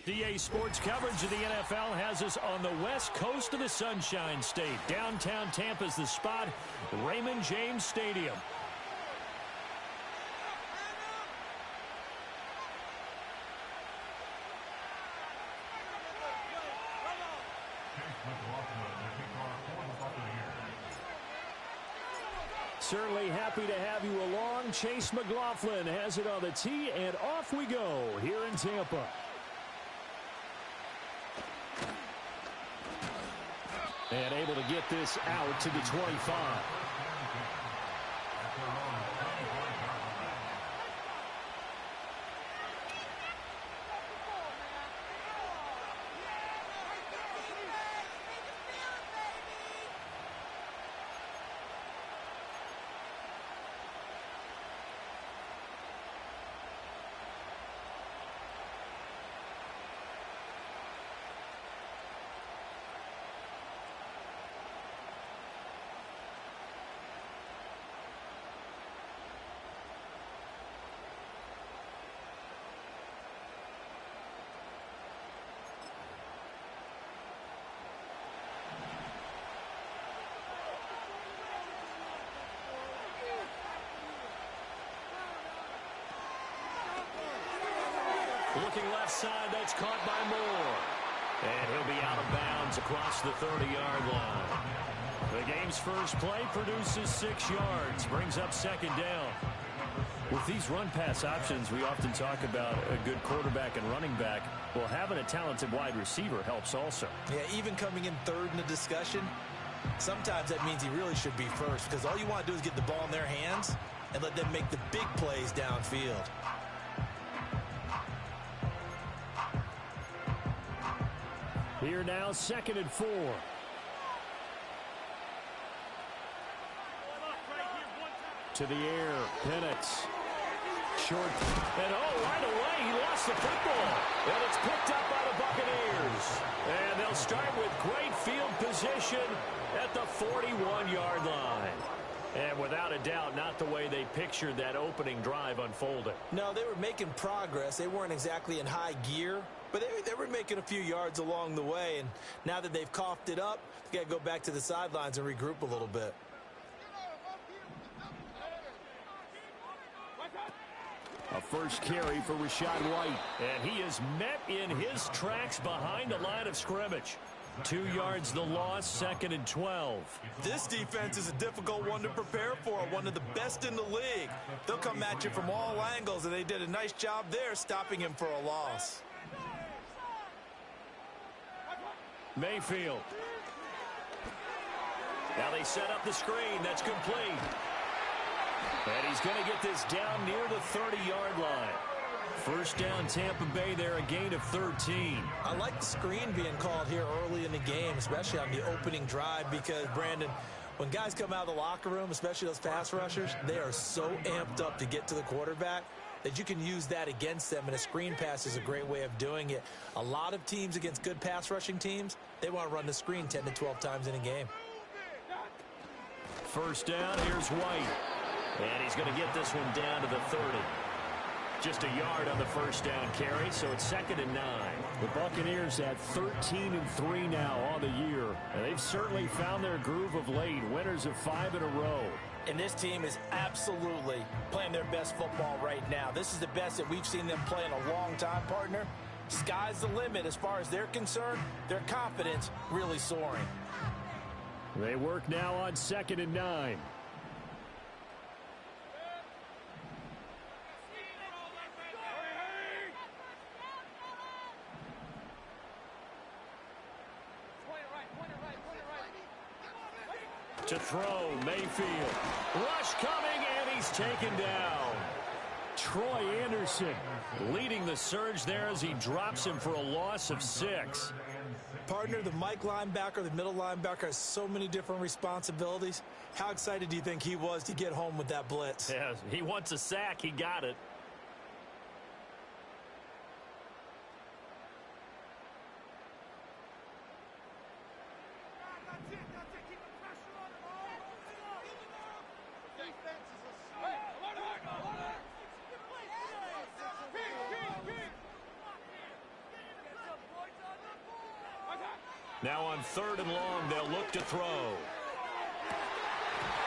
DA Sports coverage of the NFL has us on the west coast of the Sunshine State. Downtown Tampa's the spot, Raymond James Stadium. Certainly happy to have you along. Chase McLaughlin has it on the tee, and off we go here in Tampa. And able to get this out to the 25. Looking left side, that's caught by Moore. And he'll be out of bounds across the 30-yard line. The game's first play produces 6 yards, brings up second down. With these run-pass options, we often talk about a good quarterback and running back. Well, having a talented wide receiver helps also. Yeah, even coming in third in the discussion, sometimes that means he really should be first, because all you want to do is get the ball in their hands and let them make the big plays downfield. Here now, 2nd and 4. To the air, Penix. Short. And right away, he lost the football. And it's picked up by the Buccaneers. And they'll start with great field position at the 41-yard line. And without a doubt, not the way they pictured that opening drive unfolding. No, they were making progress. They weren't exactly in high gear, but they were making a few yards along the way. And now that they've coughed it up, they got to go back to the sidelines and regroup a little bit. A first carry for Rachaad White. And he is met in his tracks behind the line of scrimmage. 2 yards the loss, 2nd and 12. This defense is a difficult one to prepare for, one of the best in the league. They'll come at you from all angles, and they did a nice job there stopping him for a loss. Mayfield. Now they set up the screen. That's complete. And he's going to get this down near the 30-yard line. First down, Tampa Bay there, a gain of 13. I like the screen being called here early in the game, especially on the opening drive, because, Brandon, when guys come out of the locker room, especially those pass rushers, they are so amped up to get to the quarterback that you can use that against them, and a screen pass is a great way of doing it. A lot of teams against good pass rushing teams, they want to run the screen 10 to 12 times in a game. First down, here's White. And he's going to get this one down to the 30. Just a yard on the first down carry, so it's 2nd and 9. The Buccaneers at 13-3 now on the year. And they've certainly found their groove of late, winners of 5 in a row. And this team is absolutely playing their best football right now. This is the best that we've seen them play in a long time, partner. Sky's the limit as far as they're concerned. Their confidence really soaring. They work now on 2nd and 9. To throw, Mayfield. Rush coming, and he's taken down. Troy Anderson leading the surge there as he drops him for a loss of 6. Partner, the Mike linebacker, the middle linebacker has so many different responsibilities. How excited do you think he was to get home with that blitz? Yeah, he wants a sack. He got it. Now on 3rd and long, they'll look to throw.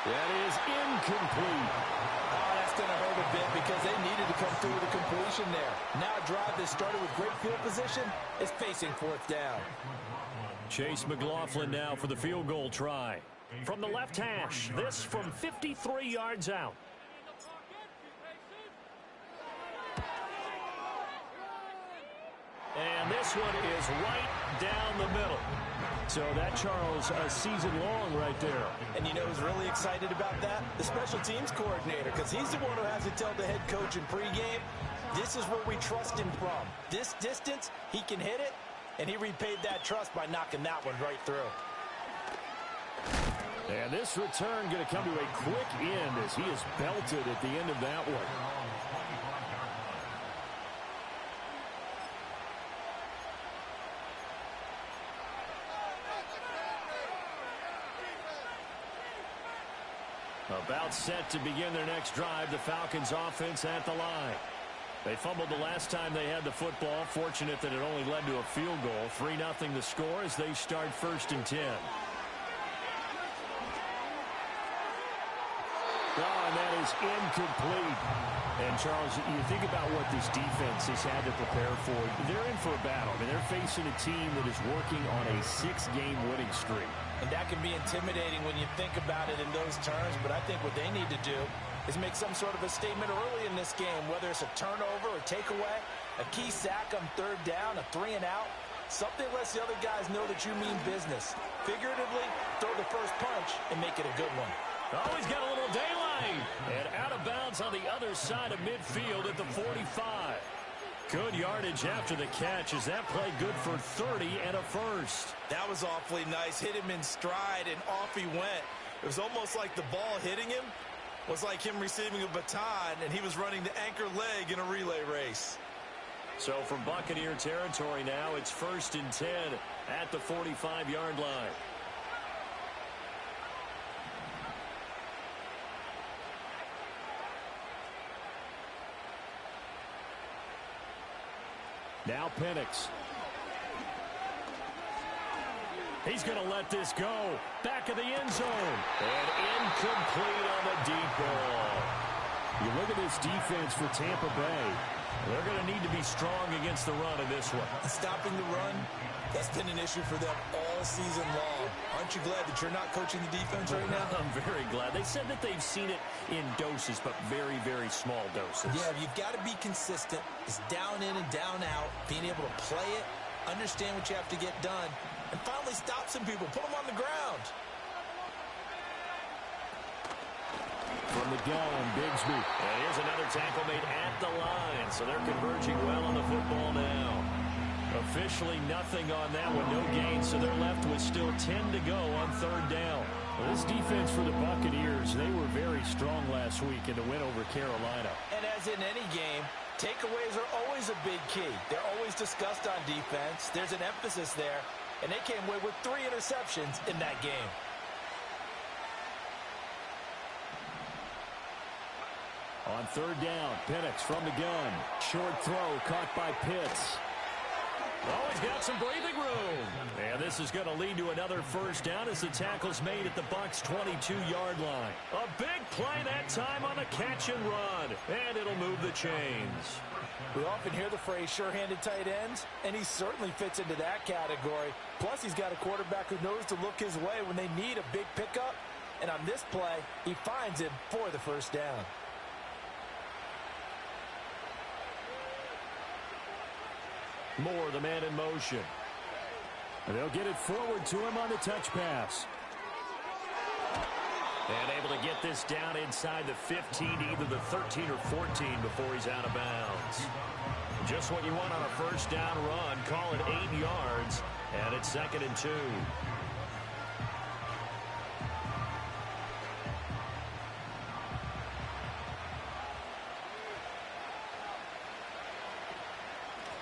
That is incomplete. Oh, that's going to hurt a bit because they needed to come through with a completion there. Now a drive that started with great field position is facing 4th down. Chase McLaughlin now for the field goal try. From the left hash, this from 53 yards out. And this one is right down the middle. So that, Charles, a season long right there. And you know who's really excited about that? The special teams coordinator, because he's the one who has to tell the head coach in pregame, this is where we trust him from. This distance, he can hit it, and he repaid that trust by knocking that one right through. And this return going to come to a quick end as he is belted at the end of that one. About set to begin their next drive, the Falcons offense at the line. They fumbled the last time they had the football. Fortunate that it only led to a field goal. 3-0 the score as they start 1st and 10. Oh, and that is incomplete. And, Charles, you think about what this defense has had to prepare for. They're in for a battle. I mean, they're facing a team that is working on a 6-game winning streak. And that can be intimidating when you think about it in those terms. But I think what they need to do is make some sort of a statement early in this game, whether it's a turnover or takeaway, a key sack on 3rd down, a 3-and-out. Something lets the other guys know that you mean business. Figuratively, throw the first punch and make it a good one. Oh, he's got a little daylight. And out of bounds on the other side of midfield at the 45. Good yardage after the catch. Is that play good for 30 and a first? That was awfully nice. Hit him in stride, and off he went. It was almost like the ball hitting him was like him receiving a baton, and he was running the anchor leg in a relay race. So from Buccaneer territory now, it's 1st and 10 at the 45-yard line. Now Penix. He's going to let this go. Back of the end zone. And incomplete on the deep ball. You look at this defense for Tampa Bay. They're going to need to be strong against the run in this one. Stopping the run, that's been an issue for them all season long. Aren't you glad that you're not coaching the defense right now? I'm very glad. They said that they've seen it in doses, but very, very small doses. Yeah, you've got to be consistent. It's down in and down out, being able to play it, understand what you have to get done, and finally stop some people, put them on the ground. From the gun, Bigsby. And here's another tackle made at the line, so they're converging well on the football now. Officially nothing on that one, no gain, so they're left with still 10 to go on 3rd down. Well, this defense for the Buccaneers, they were very strong last week in the win over Carolina. And as in any game, takeaways are always a big key. They're always discussed on defense. There's an emphasis there, and they came away with 3 interceptions in that game. On 3rd down, Penix from the gun. Short throw caught by Pitts. Oh, he's got some breathing room. And this is going to lead to another 1st down as the tackle's made at the Bucs' 22-yard line. A big play that time on the catch and run. And it'll move the chains. We often hear the phrase sure-handed tight ends, and he certainly fits into that category. Plus, he's got a quarterback who knows to look his way when they need a big pickup. And on this play, he finds him for the 1st down. Moore, the man in motion. And they'll get it forward to him on the touch pass. And able to get this down inside the 15, either the 13 or 14 before he's out of bounds. Just what you want on a 1st down run. Call it 8 yards, and it's 2nd and 2.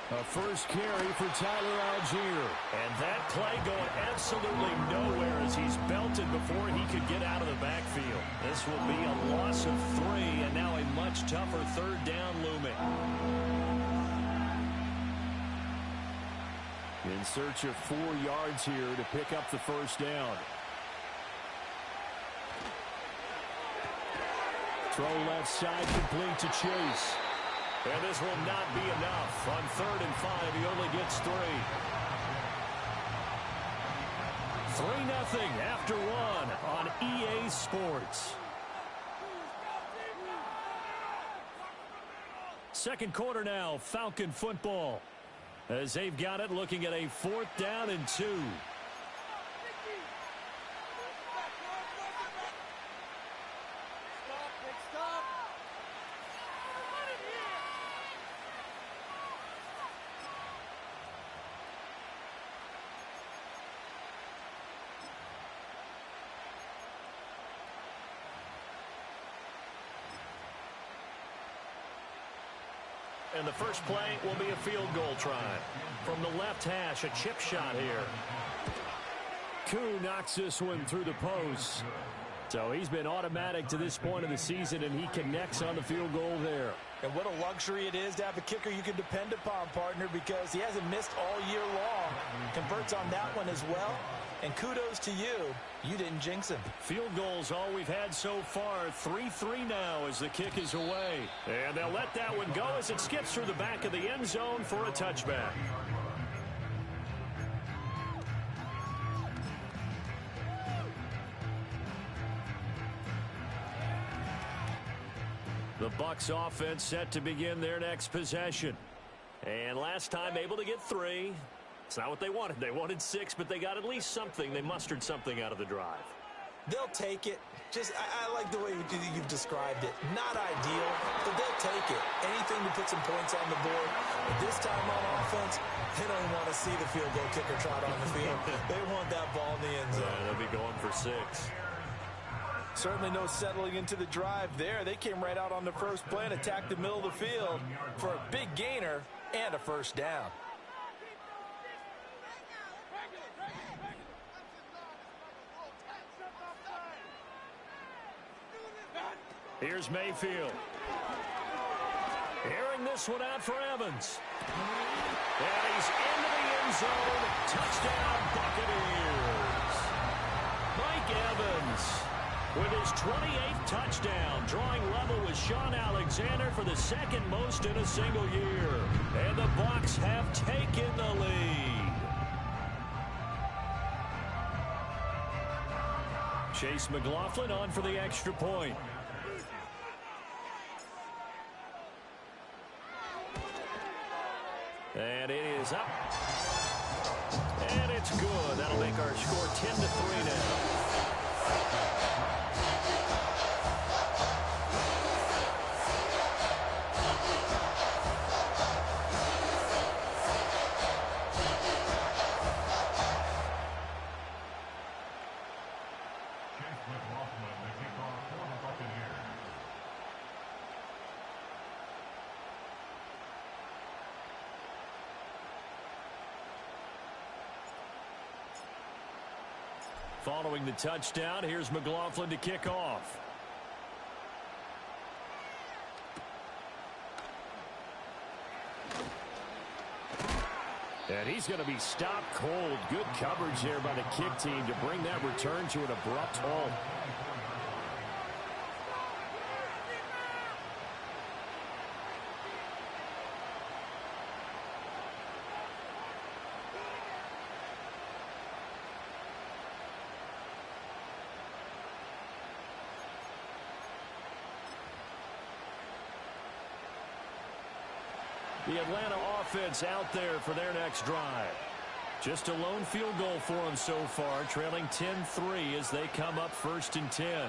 A first carry for Tyler Algier. And that play going absolutely nowhere as he's belted before he could get out of the backfield. This will be a loss of 3, and now a much tougher 3rd down looming. In search of 4 yards here to pick up the first down. Throw left side complete to Chase. And this will not be enough. On 3rd and 5, he only gets 3. 3-0 after 1 on EA Sports. Second quarter now, Falcon football. As they've got it, looking at a 4th down and 2. And the first play will be a field goal try. From the left hash, a chip shot here. Koo knocks this one through the post. So he's been automatic to this point of the season, and he connects on the field goal there. And what a luxury it is to have a kicker you can depend upon, partner, because he hasn't missed all year long. Converts on that one as well. And kudos to you. You didn't jinx him. Field goals all we've had so far. 3-3 now as the kick is away. And they'll let that one go as it skips through the back of the end zone for a touchback. The Bucs offense set to begin their next possession. And last time able to get 3. It's not what they wanted. They wanted 6, but they got at least something. They mustered something out of the drive. They'll take it. I like the way you've described it. Not ideal, but they'll take it. Anything to put some points on the board. But this time on offense, they don't want to see the field goal kicker trot on the field. They want that ball in the end zone. Yeah, they'll be going for 6. Certainly no settling into the drive there. They came right out on the first play and attacked the middle of the field for a big gainer and a first down. Here's Mayfield. Airing this one out for Evans. And he's into the end zone. Touchdown, Buccaneers. Mike Evans with his 28th touchdown, drawing level with Sean Alexander for the second most in a single year. And the Bucs have taken the lead. Chase McLaughlin on for the extra point. And it is up. And it's good. That'll make our score 10-3 now. Following the touchdown, here's McLaughlin to kick off. And he's going to be stopped cold. Good coverage there by the kick team to bring that return to an abrupt halt. The Atlanta offense out there for their next drive. Just a lone field goal for them so far, trailing 10-3 as they come up 1st and 10.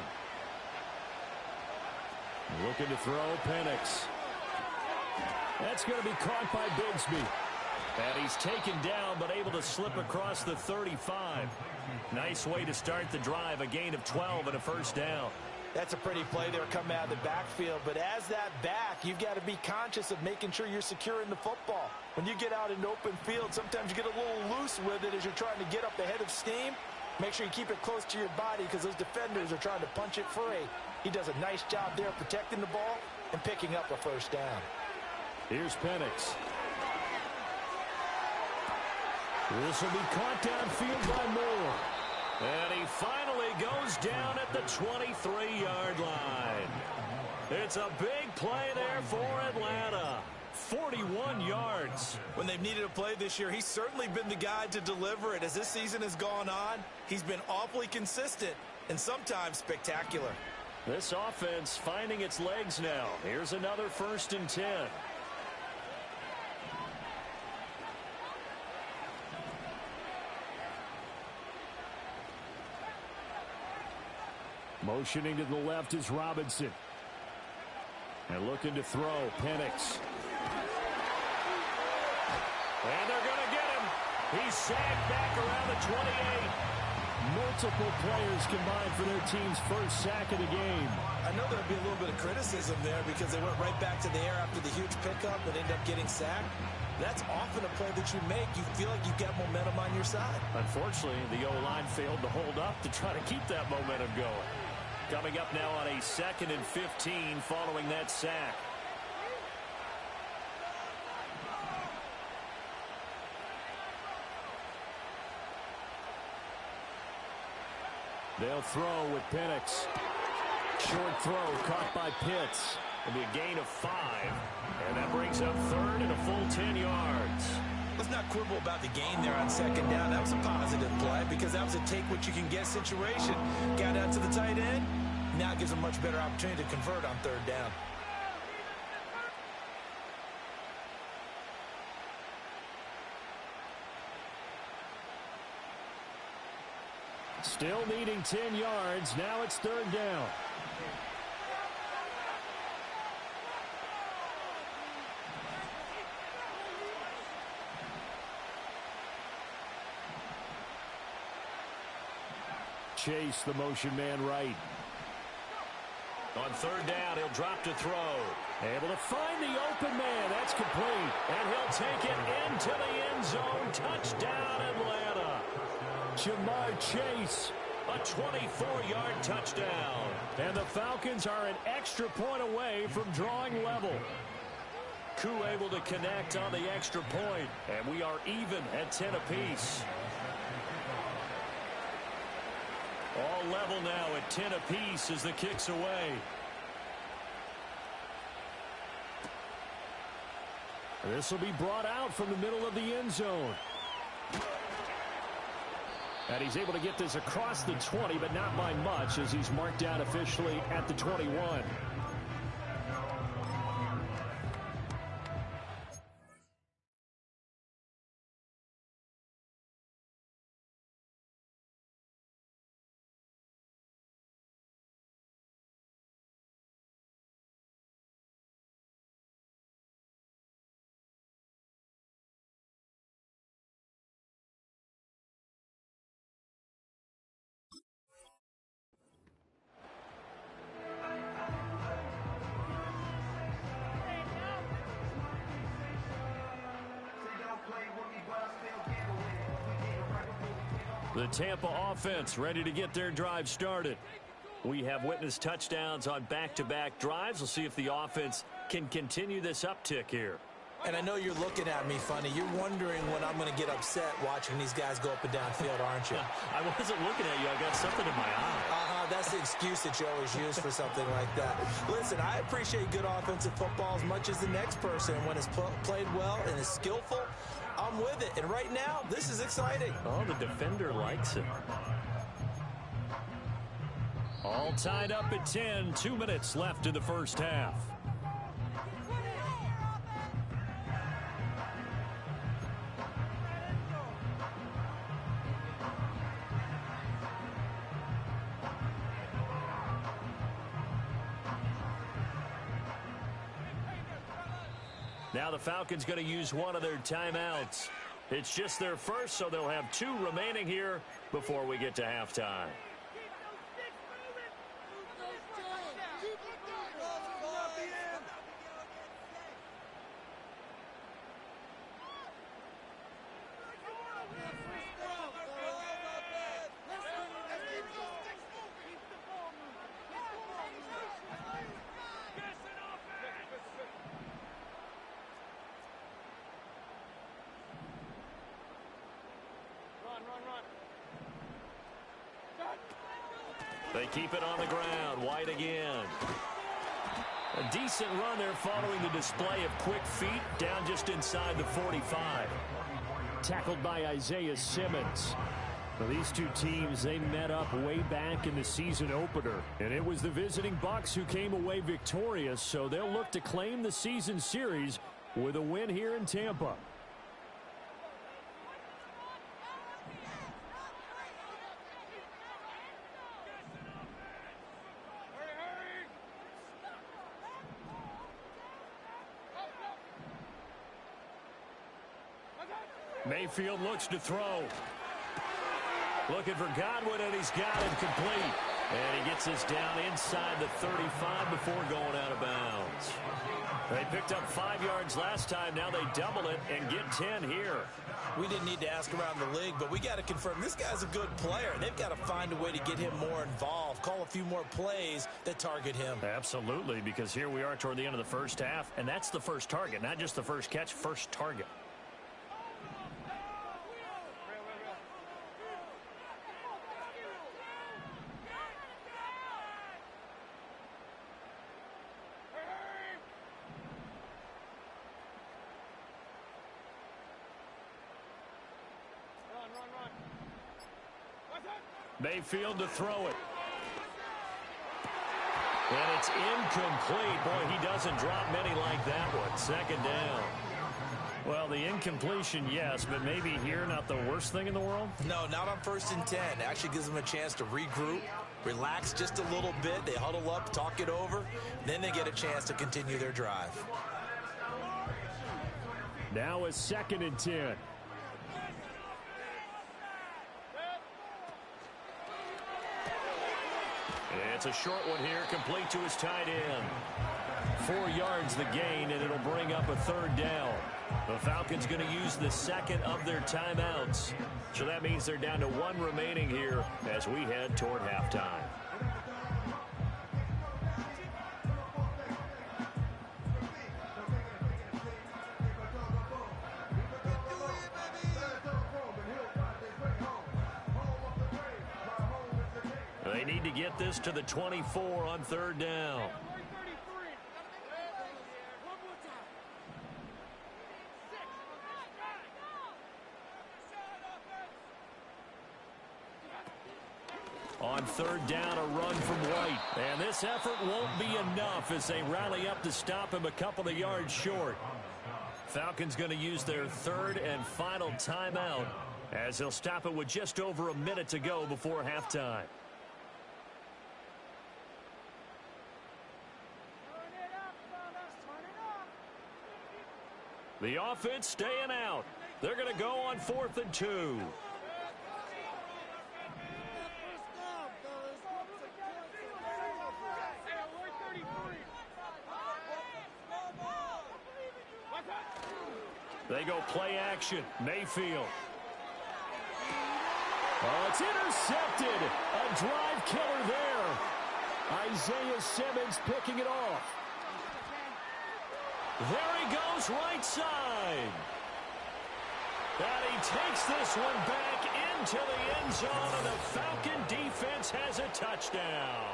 Looking to throw, Penix. That's going to be caught by Bigsby. And he's taken down, but able to slip across the 35. Nice way to start the drive, a gain of 12 and a first down. That's a pretty play there coming out of the backfield. But as that back, you've got to be conscious of making sure you're securing the football. When you get out in open field, sometimes you get a little loose with it as you're trying to get up ahead of steam. Make sure you keep it close to your body because those defenders are trying to punch it free. He does a nice job there protecting the ball and picking up a first down. Here's Penix. This will be caught downfield by Moore. And he finally goes down at the 23-yard line. It's a big play there for Atlanta. 41 yards. When they've needed a play this year, he's certainly been the guy to deliver it. As this season has gone on, he's been awfully consistent and sometimes spectacular. This offense finding its legs now. Here's another 1st and 10. Motioning to the left is Robinson. And looking to throw, Penix. And they're going to get him. He's sagged back around the 28. Multiple players combined for their team's first sack of the game. I know there'll be a little bit of criticism there because they went right back to the air after the huge pickup and ended up getting sacked. That's often a play that you make. You feel like you've got momentum on your side. Unfortunately, the O-line failed to hold up to try to keep that momentum going. Coming up now on a 2nd and 15 following that sack. They'll throw with Penix. Short throw caught by Pitts. It'll be a gain of 5. And that brings up 3rd and a full 10 yards. Let's not quibble about the gain there on 2nd down. That was a positive play because that was a take-what-you-can-get situation. Got out to the tight end. Now it gives a much better opportunity to convert on 3rd down. Still needing 10 yards. Now it's 3rd down. Chase, the motion man right. On 3rd down, he'll drop to throw. Able to find the open man. That's complete. And he'll take it into the end zone. Touchdown, Atlanta. Jamar Chase, a 24-yard touchdown. And the Falcons are an extra point away from drawing level. Koo able to connect on the extra point. And we are even at 10 apiece. All level now at 10 apiece as the kick's away. This will be brought out from the middle of the end zone. And he's able to get this across the 20, but not by much as he's marked down officially at the 21. The Tampa offense ready to get their drive started. We have witnessed touchdowns on back-to-back drives. We'll see if the offense can continue this uptick here. And I know you're looking at me funny. You're wondering when I'm going to get upset watching these guys go up and down field, aren't you? I wasn't looking at you. I got something in my eye. That's the excuse that you always use for something like that. Listen, I appreciate good offensive football as much as the next person. When it's played well and is skillful, I'm with it. And right now, this is exciting. Oh, the defender likes it. All tied up at 10. 2 minutes left in the first half. Now the Falcons going to use one of their timeouts. It's just their first, so they'll have 2 remaining here before we get to halftime. They keep it on the ground. White again. A decent run there following the display of quick feet down just inside the 45. Tackled by Isaiah Simmons. Well, these two teams, they met up way back in the season opener, and it was the visiting Bucs who came away victorious, so they'll look to claim the season series with a win here in Tampa. Mayfield looks to throw. Looking for Godwin, and he's got him complete. And he gets this down inside the 35 before going out of bounds. They picked up 5 yards last time. Now they double it and get 10 here. We didn't need to ask around the league, but we got to confirm this guy's a good player. They've got to find a way to get him more involved, call a few more plays that target him. Absolutely, because here we are toward the end of the first half, and that's the first target, not just the first catch, first target. Mayfield to throw it. And it's incomplete. Boy, he doesn't drop many like that one. Second down. Well, the incompletion, yes, but maybe here not the worst thing in the world? No, not on 1st and 10. Actually gives them a chance to regroup, relax just a little bit. They huddle up, talk it over. Then they get a chance to continue their drive. Now a 2nd and 10. It's a short one here, complete to his tight end. 4 yards the gain, and it'll bring up a 3rd down. The Falcons going to use the second of their timeouts. So that means they're down to 1 remaining here as we head toward halftime. They need to get this to the 24 on 3rd down. On 3rd down, a run from White. And this effort won't be enough as they rally up to stop him a couple of yards short. Falcons going to use their 3rd and final timeout as they'll stop it with just over a minute to go before halftime. The offense staying out. They're going to go on 4th and 2. They go play action. Mayfield. Oh, it's intercepted. A drive killer there. Isaiah Simmons picking it off. There he goes, right side. And he takes this one back into the end zone, and the Falcon defense has a touchdown.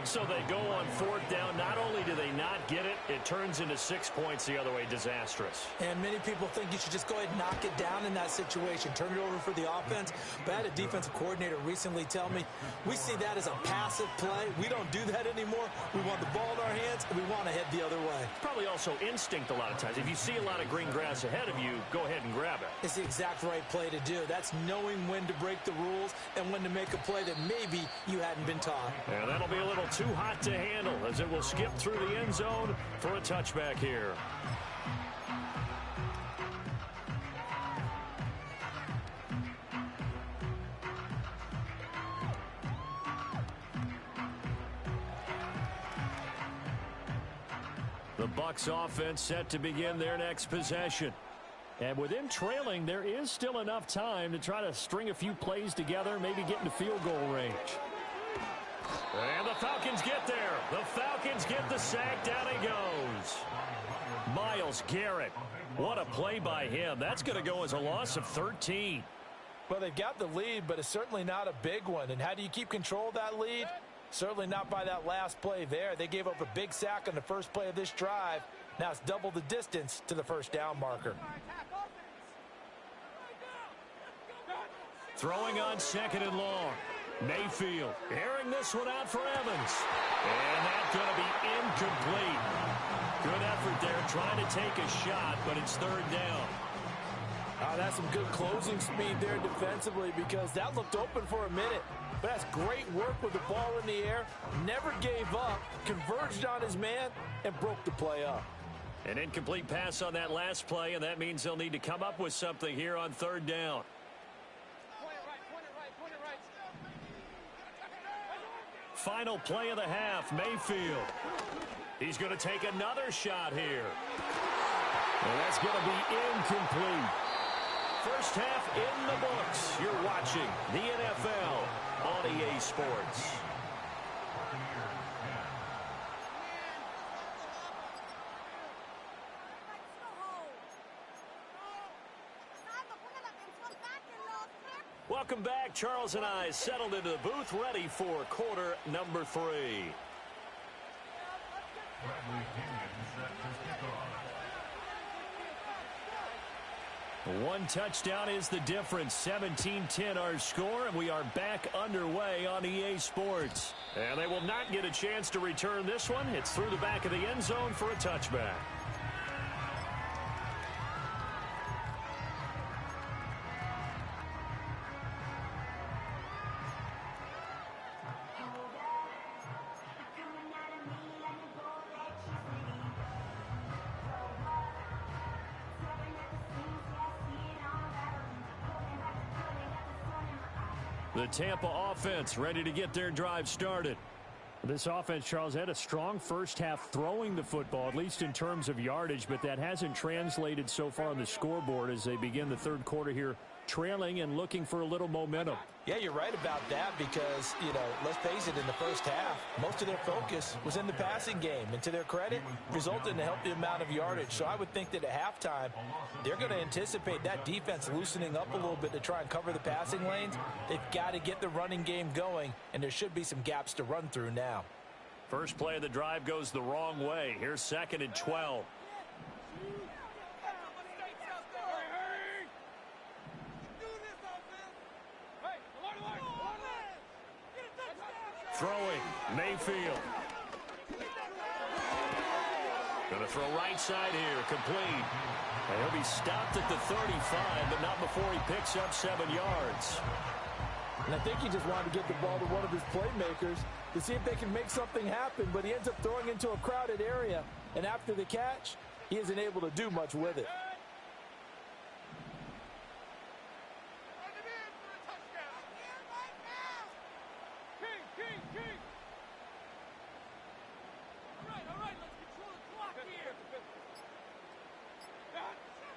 So they go on 4th down. Not only do they not get it, it turns into 6 points the other way. Disastrous. And many people think you should just go ahead and knock it down in that situation. Turn it over for the offense. But I had a defensive coordinator recently tell me, we see that as a passive play. We don't do that anymore. We want the ball in our hands, and we want to head the other way. Probably also instinct a lot of times. If you see a lot of green grass ahead of you, go ahead and grab it. It's the exact right play to do. That's knowing when to break the rules and when to make a play that maybe you hadn't been taught. And that'll be a little too hot to handle as it will skip through the end zone for a touchback here. The Bucs offense set to begin their next possession. And with them trailing, there is still enough time to try to string a few plays together, maybe get into field goal range. And the Falcons get there. The Falcons get the sack. Down he goes. Myles Garrett. What a play by him. That's going to go as a loss of 13. Well, they've got the lead, but it's certainly not a big one. And how do you keep control of that lead? Certainly not by that last play there. They gave up a big sack on the first play of this drive. Now it's double the distance to the first down marker. Throwing on 2nd and long. Mayfield airing this one out for Evans. And that's going to be incomplete. Good effort there trying to take a shot, but it's 3rd down. That's some good closing speed there defensively, because that looked open for a minute. But that's great work with the ball in the air. Never gave up, converged on his man, and broke the play up. An incomplete pass on that last play, and that means they'll need to come up with something here on 3rd down. Final play of the half, Mayfield. He's going to take another shot here. And that's going to be incomplete. First half in the books. You're watching the NFL on EA Sports. Welcome back. Charles and I settled into the booth, ready for quarter number 3. One touchdown is the difference. 17-10 our score, and we are back underway on EA Sports. And they will not get a chance to return this one. It's through the back of the end zone for a touchback. The Tampa offense ready to get their drive started. This offense, Charles, had a strong first half throwing the football, at least in terms of yardage, but that hasn't translated so far on the scoreboard as they begin the 3rd quarter here, trailing and looking for a little momentum. Yeah, you're right about that because, let's face it, in the first half, most of their focus was in the passing game. And to their credit, resulted in a healthy amount of yardage. So I would think that at halftime, they're going to anticipate that defense loosening up a little bit to try and cover the passing lanes. They've got to get the running game going, and there should be some gaps to run through now. First play of the drive goes the wrong way. Here's 2nd and 12. Throwing, Mayfield. Going to throw right side here, complete. And he'll be stopped at the 35, but not before he picks up 7 yards. And I think he just wanted to get the ball to one of his playmakers to see if they can make something happen, but he ends up throwing into a crowded area. And after the catch, he isn't able to do much with it.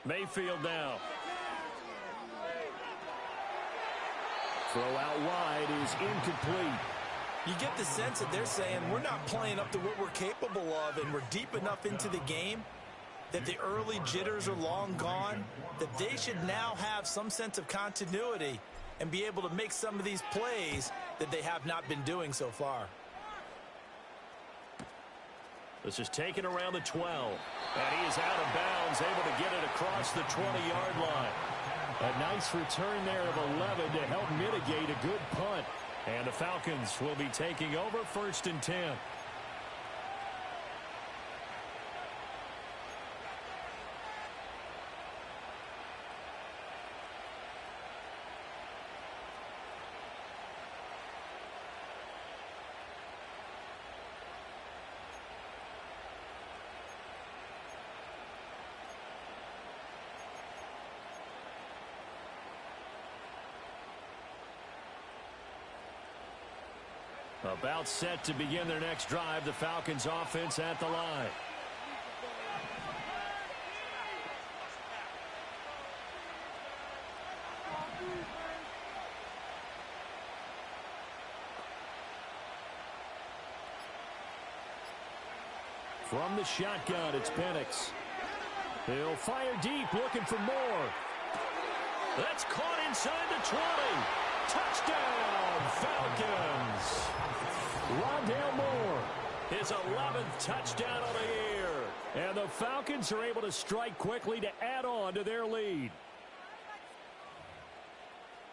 Mayfield now. Throw out wide is incomplete. You get the sense that they're saying we're not playing up to what we're capable of, and we're deep enough into the game that the early jitters are long gone, that they should now have some sense of continuity and be able to make some of these plays that they have not been doing so far. This is taken around the 12. And he is out of bounds, able to get it across the 20-yard line. A nice return there of 11 to help mitigate a good punt. And the Falcons will be taking over 1st and 10. About set to begin their next drive. The Falcons offense at the line. From the shotgun, it's Penix. He'll fire deep, looking for more. That's caught inside the 20. Touchdown, Falcons. Rondale Moore. His 11th touchdown of the year. And the Falcons are able to strike quickly to add on to their lead.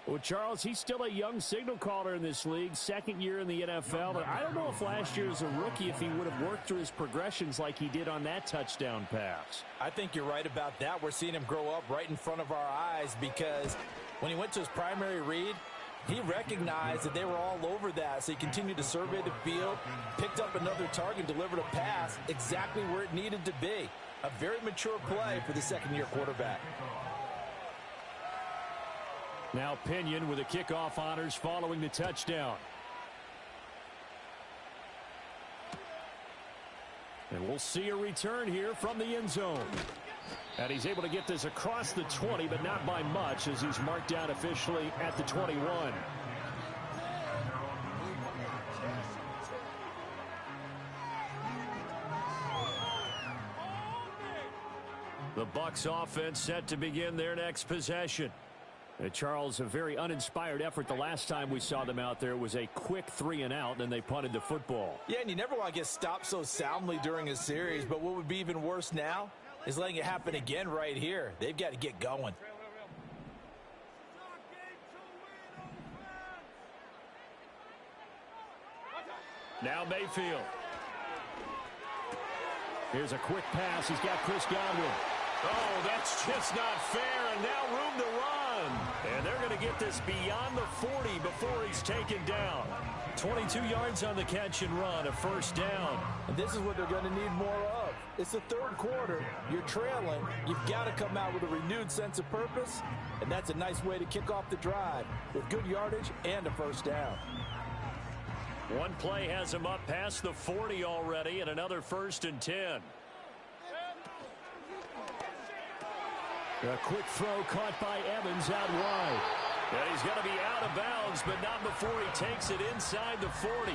Well, Charles, he's still a young signal caller in this league, second year in the NFL. But I don't know if last year as a rookie, if he would have worked through his progressions like he did on that touchdown pass. I think you're right about that. We're seeing him grow up right in front of our eyes because when he went to his primary read, he recognized that they were all over that, so he continued to survey the field, picked up another target, delivered a pass exactly where it needed to be. A very mature play for the second-year quarterback. Now Pinion with the kickoff honors following the touchdown. And we'll see a return here from the end zone. And he's able to get this across the 20, but not by much, as he's marked down officially at the 21. The Bucs offense set to begin their next possession. Charles, a very uninspired effort the last time we saw them out there. It was a quick 3-and-out, and they punted the football. Yeah, and you never want to get stopped so soundly during a series, but what would be even worse now is letting it happen again right here. They've got to get going. Now Mayfield. Here's a quick pass. He's got Chris Godwin. Oh, that's just not fair, and now room to run. And they're going to get this beyond the 40 before he's taken down. 22 yards on the catch and run, a first down. And this is what they're going to need more of. It's the third quarter. You're trailing. You've got to come out with a renewed sense of purpose, and that's a nice way to kick off the drive with good yardage and a first down. One play has him up past the 40 already, and another 1st and 10. A quick throw caught by Evans out wide. And he's going to be out of bounds, but not before he takes it inside the 40.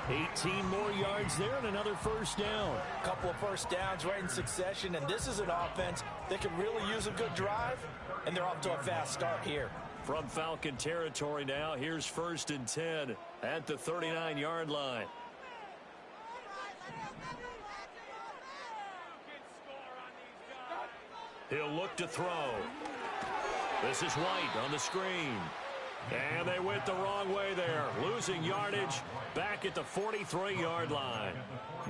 18 more yards there and another first down. A couple of first downs right in succession, and this is an offense that can really use a good drive, and they're off to a fast start here. From Falcon territory now, here's 1st and 10 at the 39-yard line. He'll look to throw. This is White on the screen. And they went the wrong way there. Losing yardage back at the 43-yard line.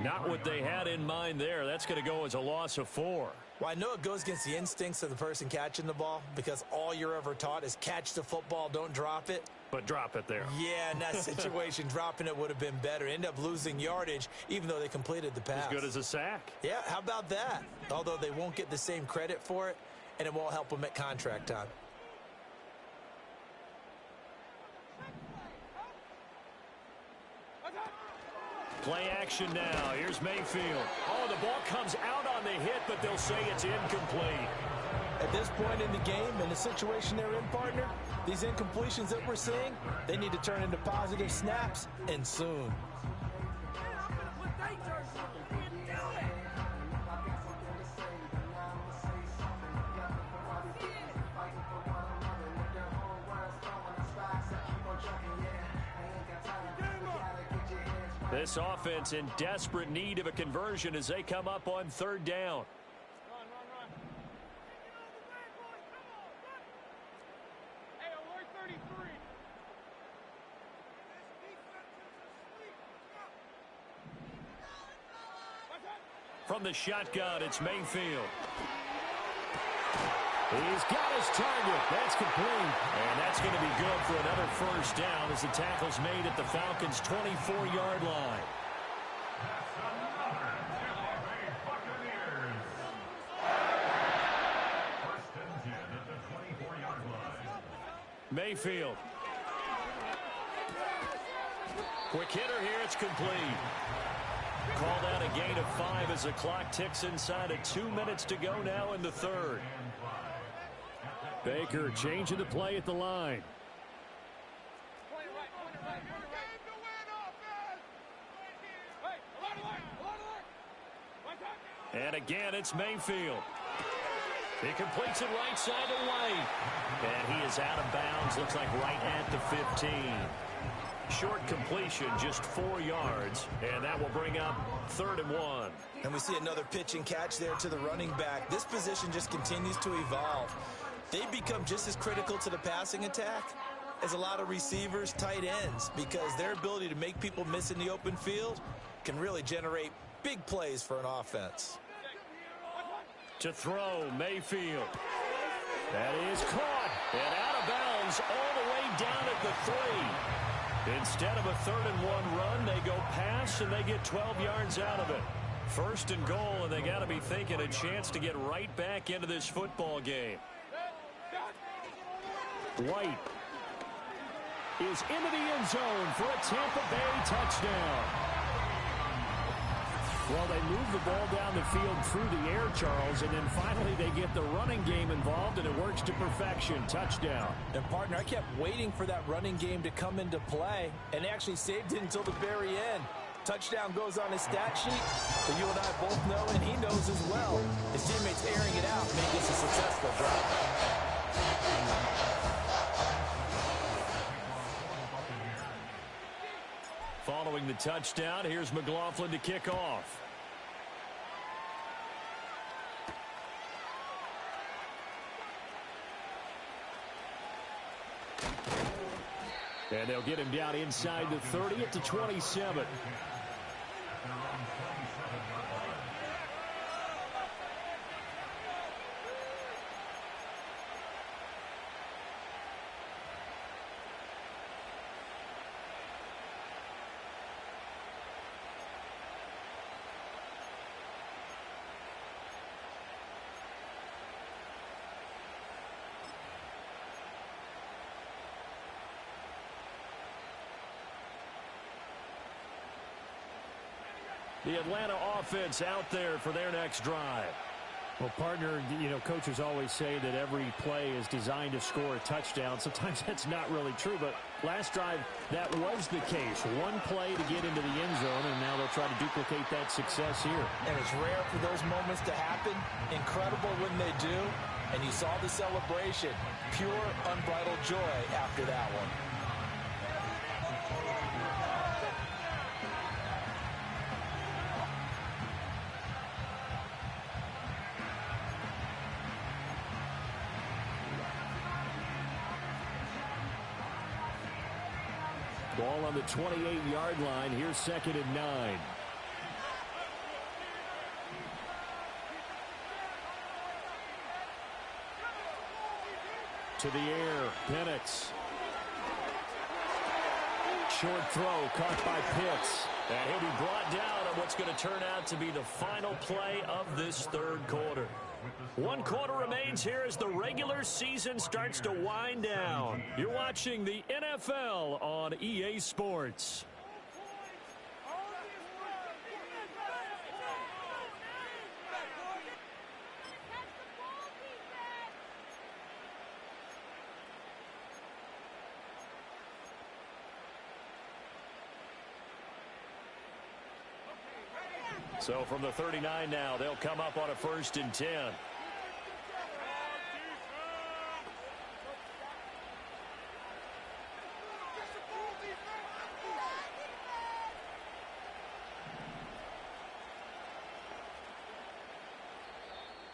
Not what they had in mind there. That's going to go as a loss of 4. Well, I know it goes against the instincts of the person catching the ball because all you're ever taught is catch the football, don't drop it. But drop it there. Yeah, in that situation, dropping it would have been better. End up losing yardage, even though they completed the pass. As good as a sack. Yeah, how about that? Although they won't get the same credit for it, and it won't help them at contract time. Play action now. Here's Mayfield. Oh, the ball comes out on the hit, but they'll say it's incomplete. At this point in the game, in the situation they're in, partner, these incompletions that we're seeing, they need to turn into positive snaps, and soon. This offense in desperate need of a conversion as they come up on 3rd down. From the shotgun, it's Mayfield. He's got his target. That's complete. And that's going to be good for another first down as the tackle's made at the Falcons' 24-yard line. Mayfield. Quick hitter here. It's complete. Called out a gain of 5 as the clock ticks inside of 2 minutes to go now in the 3rd. Baker changing the play at the line. And again, it's Mayfield. He completes it right side to White. And he is out of bounds. Looks like right at the 15. Short completion, just 4 yards. And that will bring up 3rd and 1. And we see another pitch and catch there to the running back. This position just continues to evolve. They become just as critical to the passing attack as a lot of receivers, tight ends, because their ability to make people miss in the open field can really generate big plays for an offense. To throw, Mayfield. That is caught and out of bounds all the way down at the 3. Instead of a 3rd and 1 run, they go pass and they get 12 yards out of it. 1st and goal, and they got to be thinking a chance to get right back into this football game. White is into the end zone for a Tampa Bay touchdown. Well, they move the ball down the field through the air, Charles, and then finally they get the running game involved, and it works to perfection. Touchdown. And, partner, I kept waiting for that running game to come into play, and they actually saved it until the very end. Touchdown goes on his stat sheet, but you and I both know, and he knows as well, his teammates airing it out make this a successful drive. Following the touchdown, here's McLaughlin to kick off. And they'll get him down inside the 30 at the 27. The Atlanta offense out there for their next drive. Well, partner, you know, coaches always say that every play is designed to score a touchdown. Sometimes that's not really true, but last drive, that was the case. One play to get into the end zone, and now they'll try to duplicate that success here. And it's rare for those moments to happen. Incredible when they do. And you saw the celebration. Pure, unbridled joy after that one. Ball on the 28-yard line. Here's 2nd and 9. To the air, Penix. Short throw caught by Pitts. And he'll be brought down on what's going to turn out to be the final play of this 3rd quarter. 1 quarter remains here as the regular season starts to wind down. You're watching the NFL on EA Sports. So from the 39 now, they'll come up on a 1st and 10.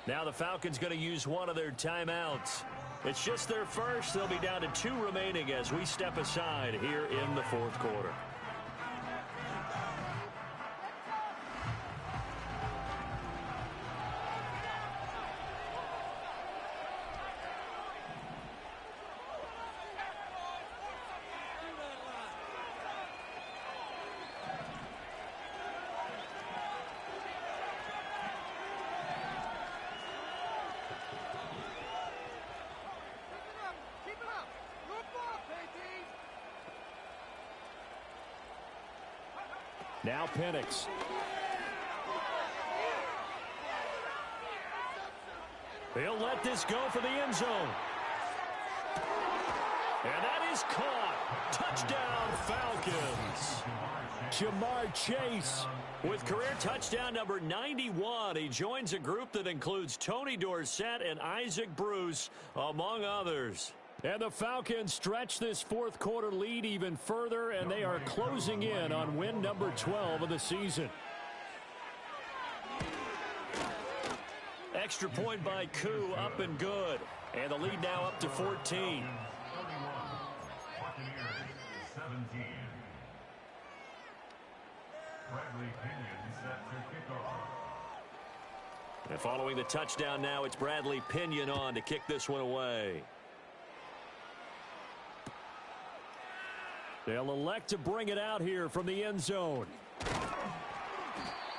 Now the Falcons going to use one of their timeouts. It's just their first. They'll be down to 2 remaining as we step aside here in the 4th quarter. Now Penix. He'll let this go for the end zone. And that is caught. Touchdown, Falcons. Jamar Chase with career touchdown number 91. He joins a group that includes Tony Dorsett and Isaac Bruce, among others. And the Falcons stretch this fourth quarter lead even further, and they are closing in on win number 12 of the season. Extra point by Koo, up and good. And the lead now up to 14. And following the touchdown now, it's Bradley Pinion on to kick this one away. They'll elect to bring it out here from the end zone.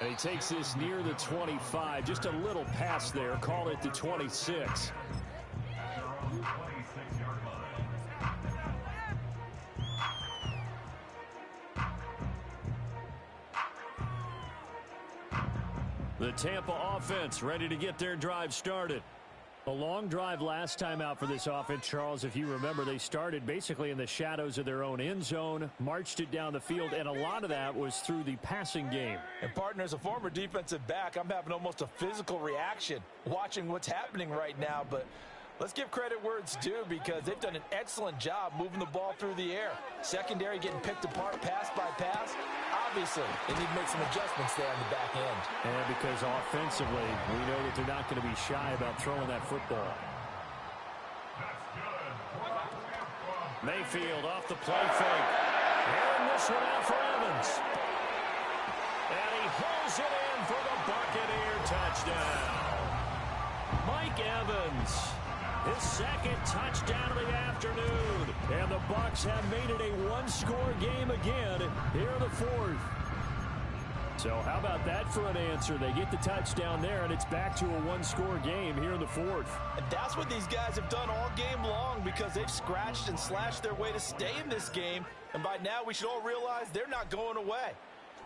And he takes this near the 25. Just a little pass there. Call it the 26. The Tampa offense ready to get their drive started. A long drive last time out for this offense, Charles. If you remember, they started basically in the shadows of their own end zone, marched it down the field, and a lot of that was through the passing game. And, partner, as a former defensive back, I'm having almost a physical reaction watching what's happening right now. But let's give credit where it's due, because they've done an excellent job moving the ball through the air. Secondary getting picked apart pass by pass. Obviously, they need to make some adjustments there on the back end. And because offensively, we know that they're not going to be shy about throwing that football. Mayfield off the play fake. And this one out for Evans. And he hauls it in for the Buccaneer touchdown. Mike Evans, his second touchdown of the afternoon. And the Bucs have made it a one-score game again here in the fourth. So how about that for an answer? They get the touchdown there, and it's back to a one-score game here in the fourth. And that's what these guys have done all game long, because they've scratched and slashed their way to stay in this game. And by now, we should all realize they're not going away.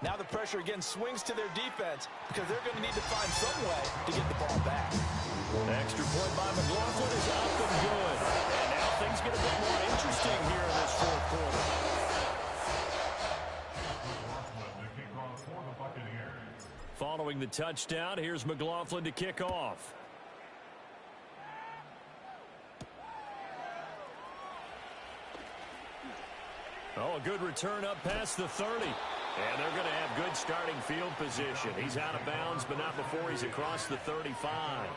Now the pressure again swings to their defense, because they're going to need to find some way to get the ball back. Extra point by McLaughlin is up and good. And now things get a bit more interesting here in this fourth quarter. Following the touchdown, here's McLaughlin to kick off. Oh, a good return up past the 30. And they're going to have good starting field position. He's out of bounds, but not before he's across the 35.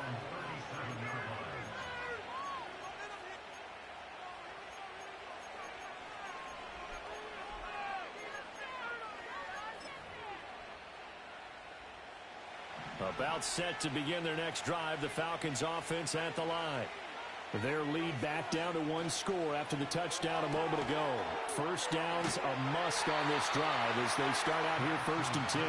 About set to begin their next drive, the Falcons offense at the line. Their lead back down to one score after the touchdown a moment ago. First down's a must on this drive as they start out here 1st and 10.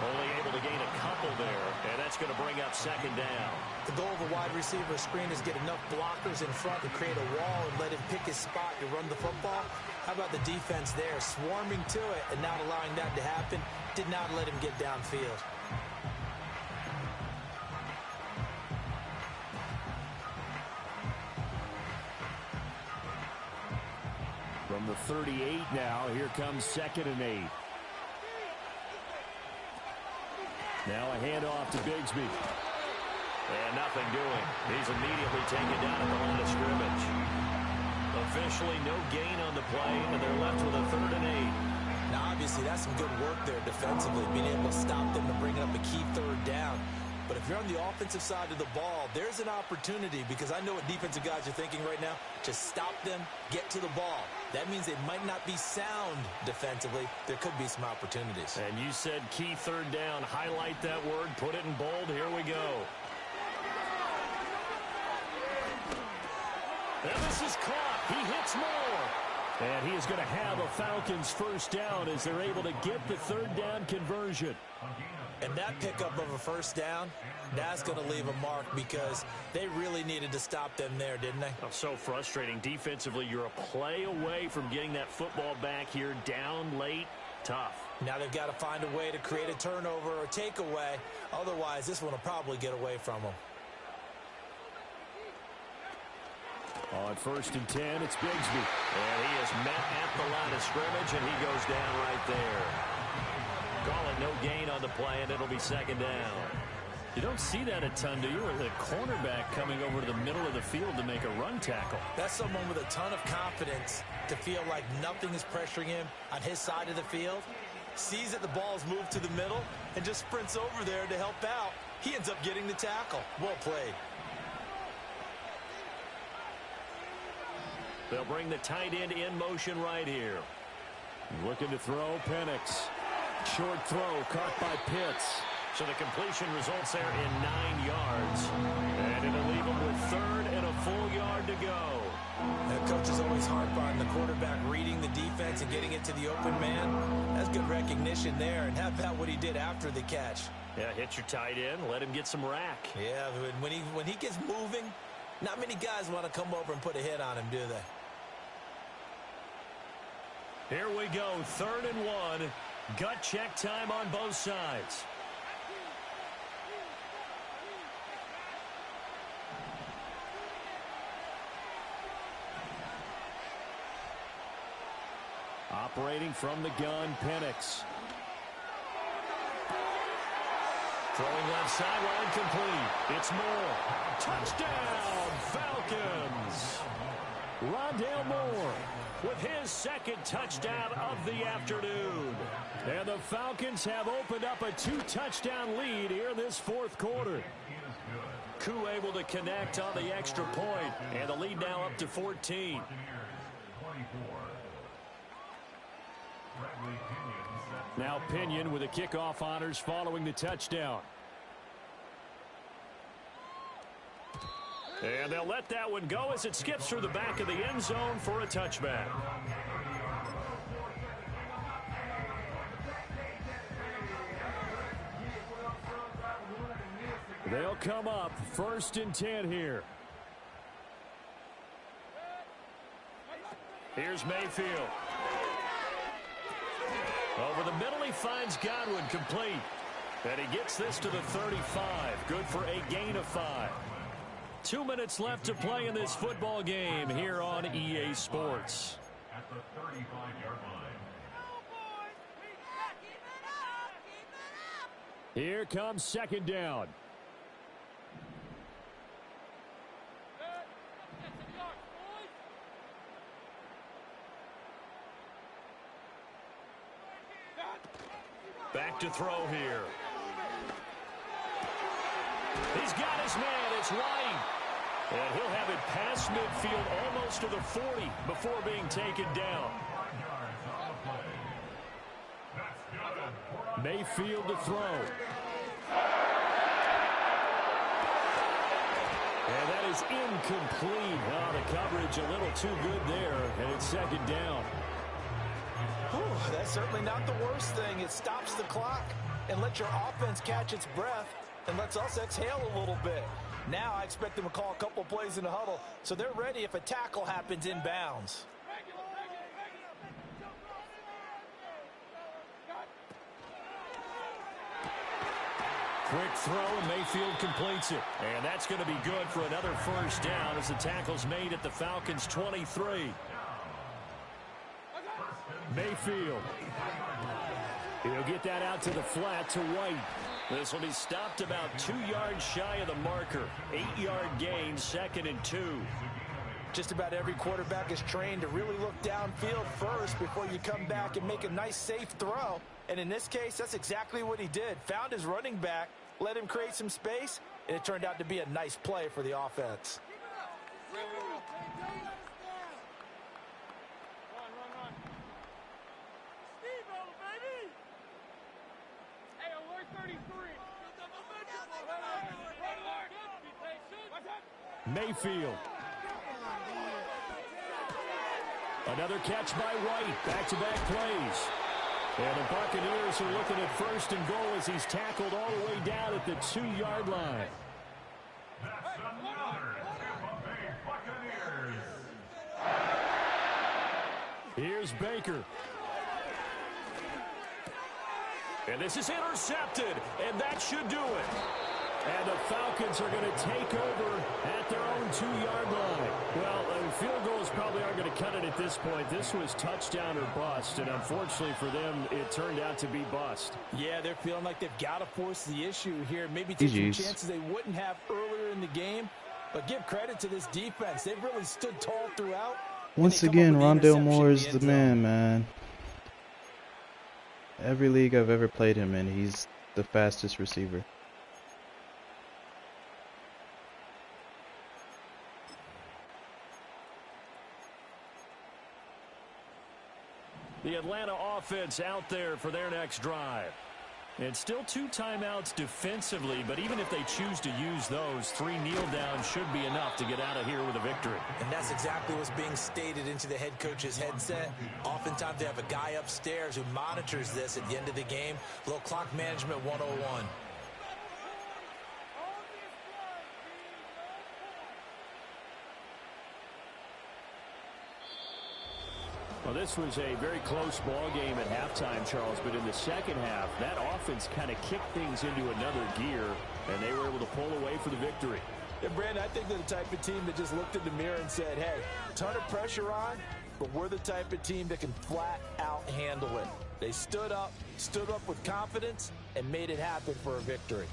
Only able to gain a couple there, and that's going to bring up second down. The goal of a wide receiver screen is get enough blockers in front to create a wall and let him pick his spot to run the football. How about the defense there, swarming to it and not allowing that to happen? Did not let him get downfield. From the 38 now, here comes 2nd and 8. Now a handoff to Bigsby. And nothing doing. He's immediately taken down at the line of scrimmage. Officially no gain on the play, and they're left with a 3rd and 8. Now, obviously, that's some good work there defensively, being able to stop them and bring up a key 3rd down. But if you're on the offensive side of the ball, there's an opportunity, because I know what defensive guys are thinking right now. Just stop them, get to the ball. That means they might not be sound defensively. There could be some opportunities. And you said key 3rd down. Highlight that word. Put it in bold. Here we go. And this is caught. He hits more. And he is going to have a Falcons first down as they're able to get the 3rd down conversion. And that pickup of a first down, that's going to leave a mark, because they really needed to stop them there, didn't they? Oh, so frustrating. Defensively, you're a play away from getting that football back here, down late. Tough. Now they've got to find a way to create a turnover or takeaway. Otherwise, this one will probably get away from them. On 1st and 10, it's Bigsby. And he is met at the line of scrimmage, and he goes down right there. Call it no gain on the play, and it'll be 2nd down. You don't see that a ton, do you? With a cornerback coming over to the middle of the field to make a run tackle. That's someone with a ton of confidence to feel like nothing is pressuring him on his side of the field. Sees that the ball's moved to the middle and just sprints over there to help out. He ends up getting the tackle. Well played. They'll bring the tight end in motion right here. Looking to throw, Penix. Short throw, caught by Pitts. So the completion results there in 9 yards. And it'll leave him with 3rd and a full yard to go. The coaches always harp on the quarterback reading the defense and getting it to the open man. That's good recognition there. And how about what he did after the catch? Yeah, hit your tight end, let him get some rack. Yeah, when he gets moving, not many guys want to come over and put a hit on him, do they? Here we go, 3rd and 1. Gut check time on both sides. Operating from the gun, Penix. Throwing left sideline, complete. It's Moore. Touchdown, Falcons. Rondale Moore with his 2nd touchdown of the afternoon. And the Falcons have opened up a 2-touchdown lead here in this 4th quarter. Koo able to connect on the extra point, and the lead now up to 14. Now Pinion with the kickoff honors following the touchdown. And they'll let that one go as it skips through the back of the end zone for a touchback. They'll come up 1st and 10 here. Here's Mayfield. Over the middle, he finds Godwin, complete. And he gets this to the 35. Good for a gain of 5. 2 minutes left to play in this football game here on EA Sports. At the 35-yard line. Here comes 2nd down. Back to throw here. He's got his man. It's White. And he'll have it past midfield almost to the 40 before being taken down. Mayfield to throw. And that is incomplete. Oh, the coverage a little too good there, and it's 2nd down. Whew, that's certainly not the worst thing. It stops the clock and lets your offense catch its breath and lets us exhale a little bit. Now I expect them to call a couple plays in the huddle so they're ready if a tackle happens inbounds. Quick throw, and Mayfield completes it. And that's going to be good for another 1st down as the tackle's made at the Falcons' 23. Mayfield. He'll get that out to the flat to White. This will be stopped about 2 yards shy of the marker. 8-yard gain, 2nd and 2. Just about every quarterback is trained to really look downfield first before you come back and make a nice, safe throw. And in this case, that's exactly what he did. Found his running back, let him create some space, and it turned out to be a nice play for the offense. Mayfield. Another catch by White. Back-to-back plays. And the Buccaneers are looking at 1st and goal as he's tackled all the way down at the 2-yard line. That's another Tampa Bay Buccaneers. Here's Baker. And this is intercepted, and that should do it. And the Falcons are going to take over at their own 2-yard line. Well, going to cut it at this point. This was touchdown or bust, and unfortunately for them, it turned out to be bust. Yeah, they're feeling like they've got to force the issue here. Maybe take some chances they wouldn't have earlier in the game. But give credit to this defense. They've really stood tall throughout. Once again, Rondale Moore is the man. Every league I've ever played him in, he's the fastest receiver. The Atlanta offense out there for their next drive. And still 2 timeouts defensively, but even if they choose to use those, 3 kneel downs should be enough to get out of here with a victory. And that's exactly what's being stated into the head coach's headset. Oftentimes they have a guy upstairs who monitors this at the end of the game. Little clock management 101. Well, this was a very close ball game at halftime, Charles, but in the second half, that offense kind of kicked things into another gear, and they were able to pull away for the victory. And, Brandon, I think they're the type of team that just looked in the mirror and said, hey, ton of pressure on, but we're the type of team that can flat out handle it. They stood up with confidence, and made it happen for a victory.